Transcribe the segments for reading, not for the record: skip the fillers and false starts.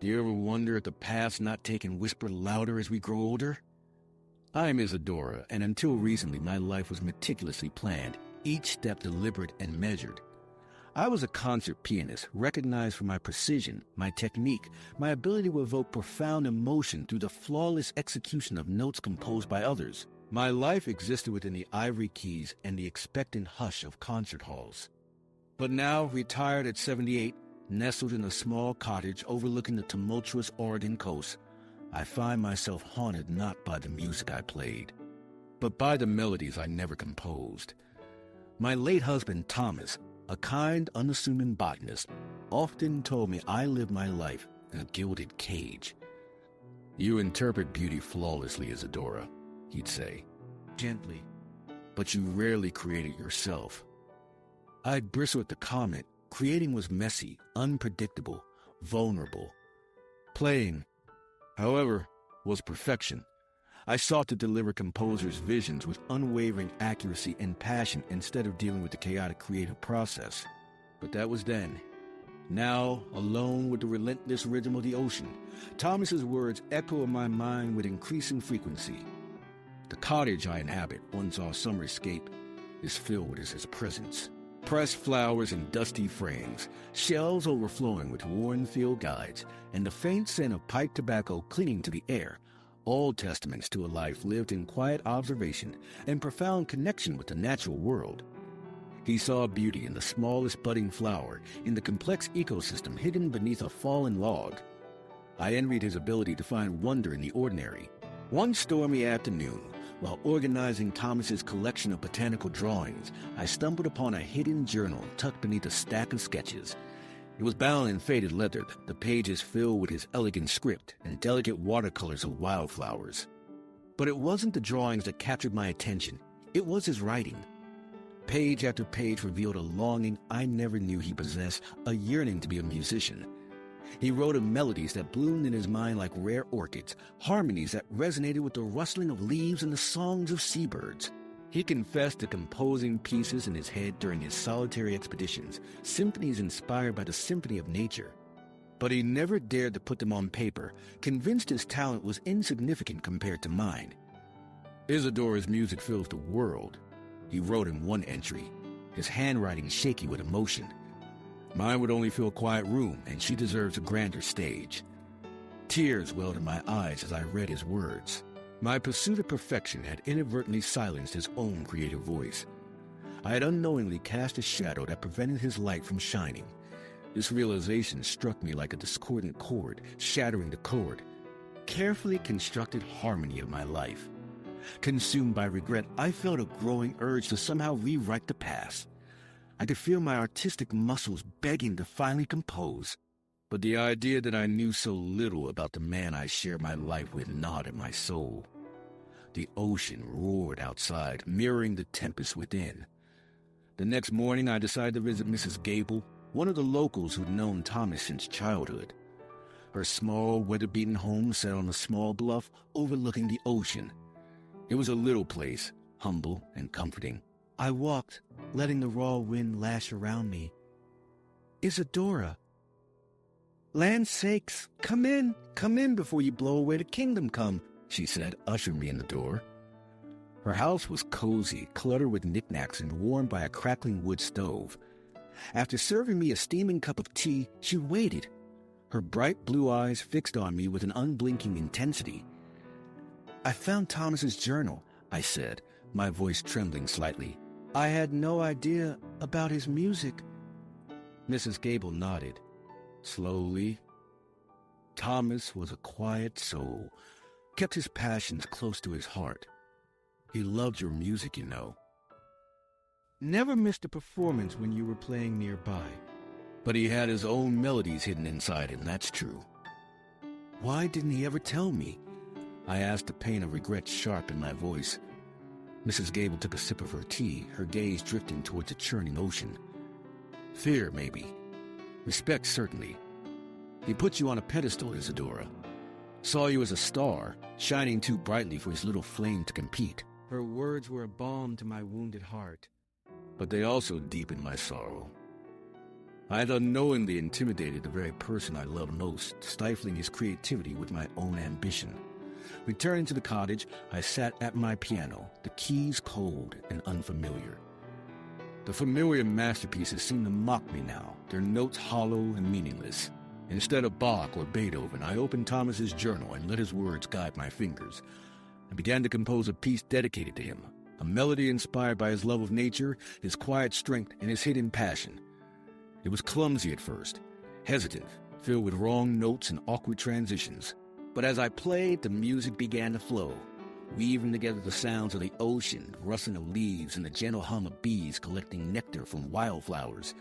Do you ever wonder if the path's not taking whisper louder as we grow older? I'm Isadora, and until recently my life was meticulously planned, each step deliberate and measured. I was a concert pianist, recognized for my precision, my technique, my ability to evoke profound emotion through the flawless execution of notes composed by others. My life existed within the ivory keys and the expectant hush of concert halls. But now, retired at 78, nestled in a small cottage overlooking the tumultuous Oregon coast, I find myself haunted not by the music I played, but by the melodies I never composed. My late husband, Thomas, a kind, unassuming botanist, often told me I lived my life in a gilded cage. "You interpret beauty flawlessly, Isadora," he'd say, gently, "but you rarely create it yourself." I'd bristle at the comment. Creating was messy, unpredictable, vulnerable. Playing, however, was perfection. I sought to deliver composers' visions with unwavering accuracy and passion instead of dealing with the chaotic creative process. But that was then. Now, alone with the relentless rhythm of the ocean, Thomas's words echo in my mind with increasing frequency. The cottage I inhabit, once our summer escape, is filled with his presence. Pressed flowers in dusty frames, shelves overflowing with worn field guides, and the faint scent of pipe tobacco clinging to the air, all testaments to a life lived in quiet observation and profound connection with the natural world. He saw beauty in the smallest budding flower, in the complex ecosystem hidden beneath a fallen log. I envied his ability to find wonder in the ordinary. One stormy afternoon, while organizing Thomas's collection of botanical drawings, I stumbled upon a hidden journal tucked beneath a stack of sketches. It was bound in faded leather, the pages filled with his elegant script and delicate watercolors of wildflowers. But it wasn't the drawings that captured my attention. It was his writing. Page after page revealed a longing I never knew he possessed, a yearning to be a musician. He wrote of melodies that bloomed in his mind like rare orchids, harmonies that resonated with the rustling of leaves and the songs of seabirds. He confessed to composing pieces in his head during his solitary expeditions, symphonies inspired by the symphony of nature. But he never dared to put them on paper, convinced his talent was insignificant compared to mine. "Isadora's music fills the world," he wrote in one entry, his handwriting shaky with emotion. "Mine would only fill a quiet room, and she deserves a grander stage." Tears welled in my eyes as I read his words. My pursuit of perfection had inadvertently silenced his own creative voice. I had unknowingly cast a shadow that prevented his light from shining. This realization struck me like a discordant chord, shattering the chord, carefully constructed harmony of my life. Consumed by regret, I felt a growing urge to somehow rewrite the past. I could feel my artistic muscles begging to finally compose. But the idea that I knew so little about the man I shared my life with gnawed at my soul. The ocean roared outside, mirroring the tempest within. The next morning, I decided to visit Mrs. Gable, one of the locals who'd known Thomas since childhood. Her small, weather-beaten home sat on a small bluff overlooking the ocean. It was a little place, humble and comforting. I walked, letting the raw wind lash around me. "Isadora, land's sakes, come in before you blow away the kingdom come," she said, ushering me in the door. Her house was cozy, cluttered with knickknacks and warmed by a crackling wood stove. After serving me a steaming cup of tea, she waited, her bright blue eyes fixed on me with an unblinking intensity. "I found Thomas's journal," I said, my voice trembling slightly. "I had no idea about his music." Mrs. Gable nodded. Slowly. Thomas was a quiet soul, kept his passions close to his heart. He loved your music, you know. Never missed a performance when you were playing nearby. But he had his own melodies hidden inside him, that's true. Why didn't he ever tell me? I asked, the pain of regret sharp in my voice. Mrs. Gable took a sip of her tea, her gaze drifting towards the churning ocean. Fear, maybe. Respect, certainly. He put you on a pedestal, Isadora. Saw you as a star, shining too brightly for his little flame to compete. Her words were a balm to my wounded heart, but they also deepened my sorrow. I had unknowingly intimidated the very person I loved most, stifling his creativity with my own ambition. Returning to the cottage, I sat at my piano, the keys cold and unfamiliar. The familiar masterpieces seemed to mock me now, their notes hollow and meaningless. Instead of Bach or Beethoven, I opened Thomas's journal and let his words guide my fingers. I began to compose a piece dedicated to him, a melody inspired by his love of nature, his quiet strength, and his hidden passion. It was clumsy at first, hesitant, filled with wrong notes and awkward transitions. But as I played, the music began to flow, weaving together the sounds of the ocean, rustling of leaves, and the gentle hum of bees collecting nectar from wildflowers.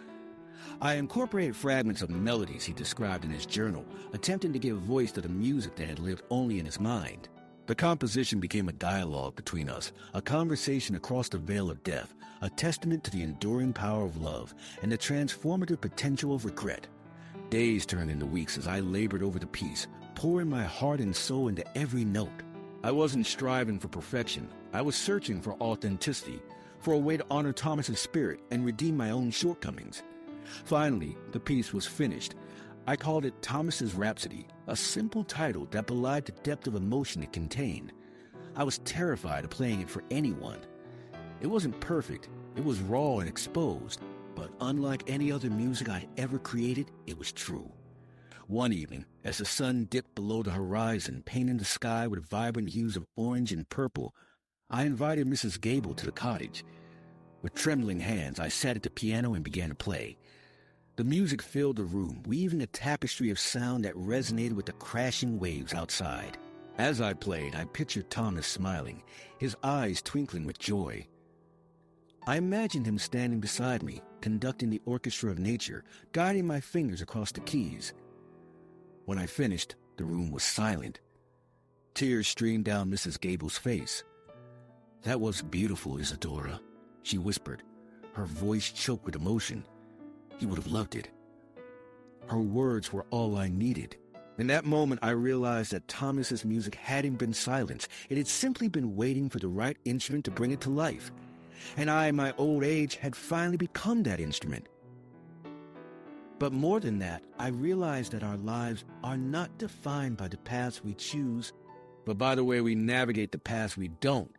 I incorporated fragments of melodies he described in his journal, attempting to give voice to the music that had lived only in his mind. The composition became a dialogue between us, a conversation across the veil of death, a testament to the enduring power of love and the transformative potential of regret. Days turned into weeks as I labored over the piece, pouring my heart and soul into every note. I wasn't striving for perfection. I was searching for authenticity, for a way to honor Thomas's spirit and redeem my own shortcomings. Finally, the piece was finished. I called it Thomas's Rhapsody, a simple title that belied the depth of emotion it contained. I was terrified of playing it for anyone. It wasn't perfect, it was raw and exposed, but unlike any other music I'd ever created, it was true. One evening, as the sun dipped below the horizon, painting the sky with vibrant hues of orange and purple, I invited Mrs. Gable to the cottage. With trembling hands, I sat at the piano and began to play. The music filled the room, weaving a tapestry of sound that resonated with the crashing waves outside. As I played, I pictured Thomas smiling, his eyes twinkling with joy. I imagined him standing beside me, conducting the orchestra of nature, guiding my fingers across the keys. When I finished, the room was silent. Tears streamed down Mrs. Gable's face. "That was beautiful, Isadora," she whispered, her voice choked with emotion. "You would have loved it." Her words were all I needed. In that moment, I realized that Thomas's music hadn't been silenced. It had simply been waiting for the right instrument to bring it to life. And I, in my old age, had finally become that instrument. But more than that, I realized that our lives are not defined by the paths we choose, but by the way we navigate the paths we don't.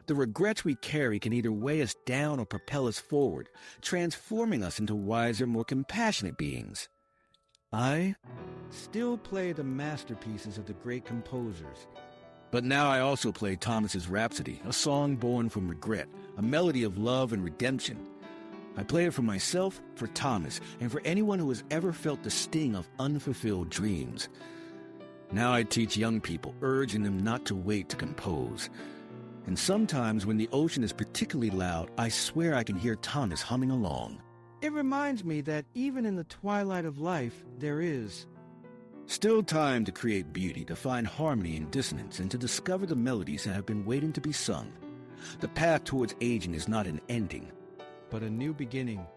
The regrets we carry can either weigh us down or propel us forward, transforming us into wiser, more compassionate beings. I still play the masterpieces of the great composers. But now I also play Thomas's Rhapsody, a song born from regret, a melody of love and redemption. I play it for myself, for Thomas, and for anyone who has ever felt the sting of unfulfilled dreams. Now I teach young people, urging them not to wait to compose. And sometimes when the ocean is particularly loud, I swear I can hear Thomas humming along. It reminds me that even in the twilight of life, there is still time to create beauty, to find harmony in dissonance, and to discover the melodies that have been waiting to be sung. The path towards aging is not an ending, but a new beginning.